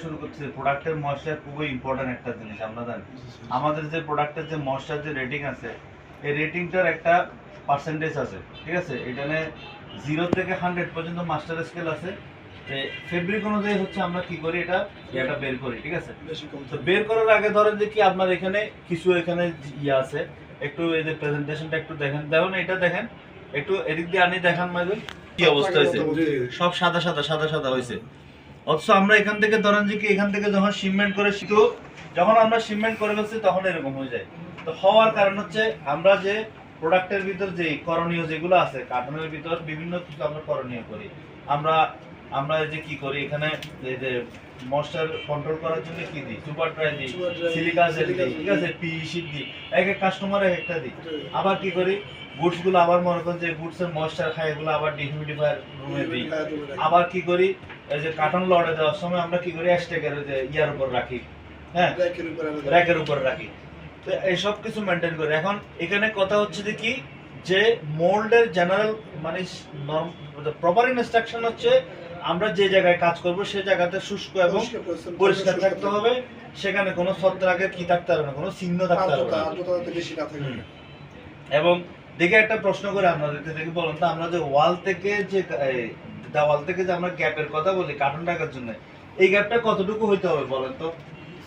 শুরু করছি প্রোডাক্টের ময়েশ্চার খুবই ইম্পর্টেন্ট একটা জিনিস। আমরা জানি আমাদের যে প্রোডাক্টের যে ময়েশ্চার যে রেটিং আছে, এই রেটিংটার একটা পার্সেন্টেজ আছে, ঠিক আছে? এখানে 0 থেকে 100 পর্যন্ত মাস্টার স্কেল আছে। ফেব্রিক অনুযায়ী হচ্ছে আমরা কি করি, এটা বের করি, ঠিক আছে? তো বের করার আগে ধরেন যে কি আপনার এখানে কিছু এখানে ইয়ে আছে, একটু এই যে প্রেজেন্টেশনটা একটু দেখেন, দেখুন এটা দেখেন, একটু এদিক দিয়ে আনি দেখান মাইদুল, কি অবস্থা হয়েছে, সব সাদা সাদা সাদা সাদা হয়েছে। অথচ আমরা এখান থেকে ধরেন যে কি এখান থেকে যখন শিপমেন্ট করে শিখো, যখন আমরা শিপমেন্ট করে ফেলছি তখন এরকম হয়ে যায়। তো হওয়ার কারণ হচ্ছে আমরা যে প্রোডাক্টের ভিতর যে করণীয় যেগুলো আছে, কার্টনের ভিতর বিভিন্ন কিছু আমরা করণীয় করি। আমরা আমরা এই যে কি করি এখানে, এই যে ময়েশ্চার কন্ট্রোল করার জন্য কি দিই, সুপার ড্রাই দিই, সিলিকা জেল দিই, ঠিক আছে, পিই শীট দিই, এক এক কাস্টমার এক একটা দিই। আবার কি করি, বুটস গুলো আবার মনে করেন যে বুটসের ময়েশ্চার খায়, এগুলো আবার ডিহিউমিডিফায়ার রুমে দিই। আবার কি করি, এই যে কার্টন লড়ে দেওয়ার সময় আমরা কি করি, অ্যাশটেকের যে ইয়ার উপর রাখি, হ্যাঁ, র্যাকের উপর রাখি। তো এই সব কিছু মেনটেন করি। এখন এখানে কথা হচ্ছে যে কি, যে মোল্ডের জেনারেল মানে প্রপার ইনস্ট্রাকশন হচ্ছে আমরা যে জায়গায় কাজ করব সেই জায়গাতে শুষ্ক এবং পরিষ্কার থাকতে হবে, সেখানে কোনো ছত্রাকের কি থাকতে হবে না, কোনো চিহ্ন থাকতে হবে না। এবং দেখে একটা প্রশ্ন করে আপনাদেরকে, দেখি বলুন তো, আমরা যে ওয়াল থেকে যে দেওয়াল থেকে যে আমরা গ্যাপের কথা বলি কার্টন রাখার জন্য, এই গ্যাপটা কতটুকু হইতে হবে বলেন তো?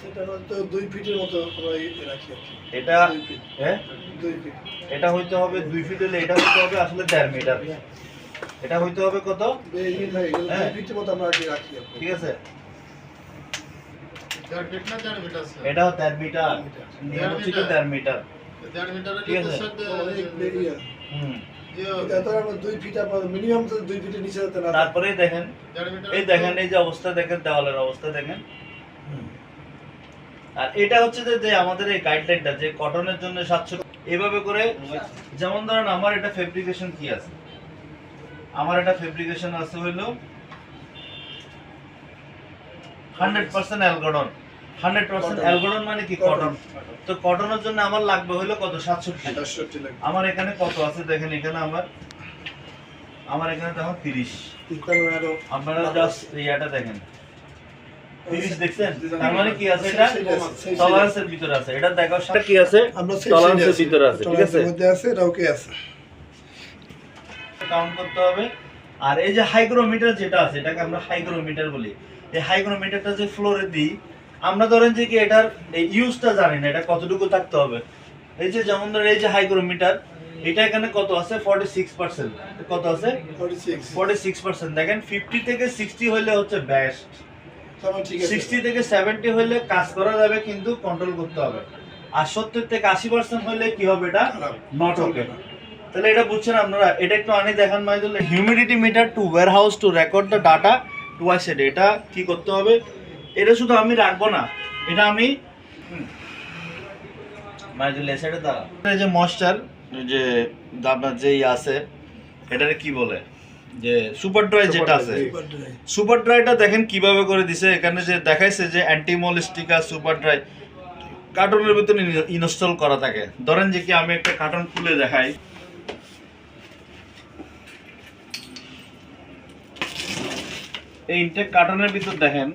সেটা হয়তো 2 ফিটের মতো আমরা রাখি। এটা 2 ফিট, হ্যাঁ 2 ফিট। এটা হইতে হবে 2 ফিট, হলে এটা হইতে হবে আসলে 1.5 মিটার। এটা হইতে হবে কত? 2 ফিটের মতো আমরা রাখি, ঠিক আছে, 1.5 ফিট না 1.5 মিটার স্যার। এটাও 1.5 মিটার, নিয়ম হচ্ছে 1.5 মিটার। 1.5 মিটারের ঠিক আছে, অনেক এরিয়া। হুম। এটা তো আমরা 2 ফিট আবার মিনিমাম তো 2 ফিটের নিচে হতে না। তারপরে দেখেন, এই দেখেন এই যে অবস্থা দেখেন, দেওয়ালের অবস্থা দেখেন। আর এটা হচ্ছে যে আমাদের এই গাইডলাইনটা যে কটনের জন্য 700 এভাবে করে, যেমন ধরেন আমার এটা ফেব্রিকেশন কি আছে, আমার এটা ফেব্রিকেশন আছে হইলো 100% অ্যালগোডন। 100% অ্যালগোডন মানে কি, কটন। তো কটনের জন্য আমার লাগবে হইলো কত, 67 লাগবে। আমার এখানে কত আছে দেখেন, এখানে আমার এখানে দেখো 30। আপনারা জাস্ট ইয়াটা দেখেন, 30 দেখছেন, তার মানে কি আছে, এটা টলারেন্সের ভিতরে আছে। এটা দেখার সাথে কি আছে, টলারেন্সের ভিতরে আছে, ঠিক আছে, মধ্যে আছে, এটা ওকে আছে, কাউন্ট করতে হবে। আর এই যে হাইগ্রোমিটার যেটা আছে, এটাকে আমরা হাইগ্রোমিটার বলি। এই হাইগ্রোমিটারটা যে ফ্লোরে দিই, আমরা ধরেন যে কি এটার এই ইউজটা জানি না, এটা কতটুকু থাকতে হবে। এই যে যেমন ধরেন এই যে হাইগ্রোমিটার, এটা এখানে কত আছে, 46%। কত আছে, 46%। দেখেন 50 থেকে 60 হইলে হচ্ছে বেস্ট, 60 থেকে 70 হইলে কাজ করা যাবে কিন্তু কন্ট্রোল করতে হবে। আর 70 থেকে 80% হইলে কি হবে, এটা নট ওকে। তাহলে এটা বুঝছেন আপনারা? এটা একটু আনি দেখান Maidul. Humidity meter to warehouse to record the data twice a day. এটা কি করতে হবে, এটা শুধু আমি রাখবো না, এটা আমি মাইদুল এসেটা দাঁড়া, এই যে ময়েশ্চার যে আপনার যেই আছে, এটারে কি বলে, যে সুপার ড্রাই যেটা আছে, সুপার ড্রাইটা দেখেন কিভাবে করে দিছে। এখানে যে দেখাইছে যে অ্যান্টিমোলিস্টিকা সুপার ড্রাই কার্টনের ভিতরে ইনস্টল করা থাকে। ধরেন যে কি আমি একটা কার্টন খুলে দেখাই, এই ইনটেক কার্টনের ভিতর দেখেন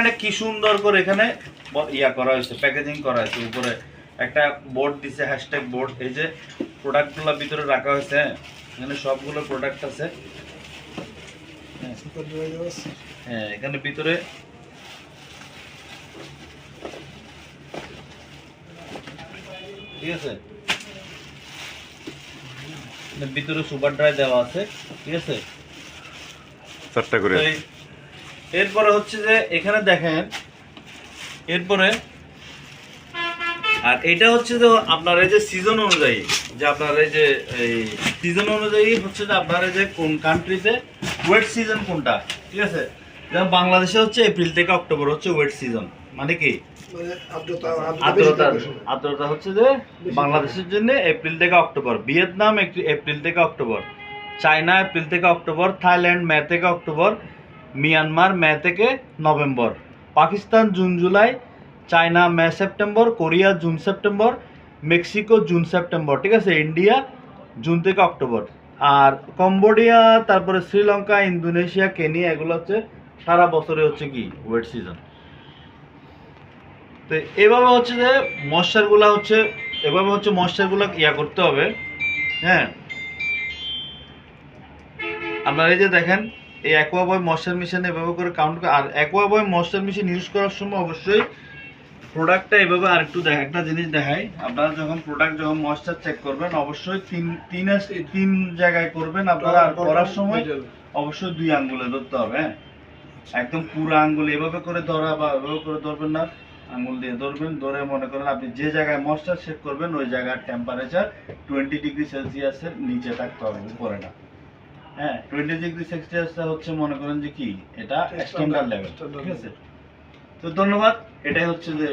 এটা কি সুন্দর করে এখানে ইয়া করা হয়েছে, প্যাকেজিং করা হয়েছে। উপরে একটা বোর্ড দিছে, হ্যাশট্যাগ বোর্ড। এই যে প্রোডাক্টগুলো ভিতরে রাখা হয়েছে, এখানে সবগুলো প্রোডাক্ট আছে। হ্যাঁ, এখানে ভিতরে ঠিক আছে, ভিতরে সুপার ড্রাই দেওয়া আছে, ঠিক আছে, 4টা করে। এরপরে হচ্ছে যে এখানে দেখেন, এরপরে আর এটা হচ্ছে যে আপনার এই যে সিজন অনুযায়ী, যে আপনার এই যে এই সিজন অনুযায়ী হচ্ছে যে আপনার এই যে কোন কান্ট্রিতে ওয়েট সিজন কোনটা, ঠিক আছে। যেমন বাংলাদেশে হচ্ছে এপ্রিল থেকে অক্টোবর হচ্ছে ওয়েট সিজন, মানে কি আর্দ্রতা হচ্ছে যে বাংলাদেশের জন্য এপ্রিল থেকে অক্টোবর, ভিয়েতনাম এপ্রিল থেকে অক্টোবর, চায়না এপ্রিল থেকে অক্টোবর, থাইল্যান্ড মে থেকে অক্টোবর, মিয়ানমার মে থেকে November, Pakistan June July, China May September, Korea June September, Mexico June September, ঠিক আছে, ইন্ডিয়া জুন থেকে অক্টোবর, আর কম্বোডিয়া, তারপরে শ্রীলঙ্কা, ইন্দোনেশিয়া, কেনিয়া, এগুলো হচ্ছে সারা বছরে হচ্ছে কি ওয়েট সিজন। তো এভাবে হচ্ছে যে ময়েশ্চারগুলো হচ্ছে এভাবে হচ্ছে ময়েশ্চারগুলো ইয়া করতে হবে। হ্যাঁ, আপনারা এই যে দেখেন এই অ্যাকোয়াবয় ময়েশ্চার মেশিন এভাবে করে কাউন্ট করে, আর অ্যাকোয়াবয় ময়েশ্চার মেশিন ইউজ করার সময় অবশ্যই প্রোডাক্টটা এভাবে আর একটু একটা জিনিস দেখাই। আপনারা যখন ময়েশ্চার চেক করবেন অবশ্যই তিন জায়গায় করবেন আপনারা, আর করার সময় অবশ্যই 2 আঙ্গুলে ধরতে হবে। হ্যাঁ, একদম পুরো আঙ্গুল এভাবে করে ধরা বা এভাবে করে ধরবেন না, আঙ্গুল দিয়ে ধরবেন, ধরে মনে করেন আপনি যে জায়গায় ময়েশ্চার চেক করবেন ওই জায়গার টেম্পারেচার 20 ডিগ্রি সেলসিয়াসের নিচে থাকতে হবে, উপরে না। হ্যাঁ, 20 ডিগ্রি সেলসিয়াসটা হচ্ছে মনে করেন যে কি এটা স্ট্যান্ডার্ড লেভেল, ঠিক আছে। তো ধন্যবাদ, এটাই হচ্ছে যে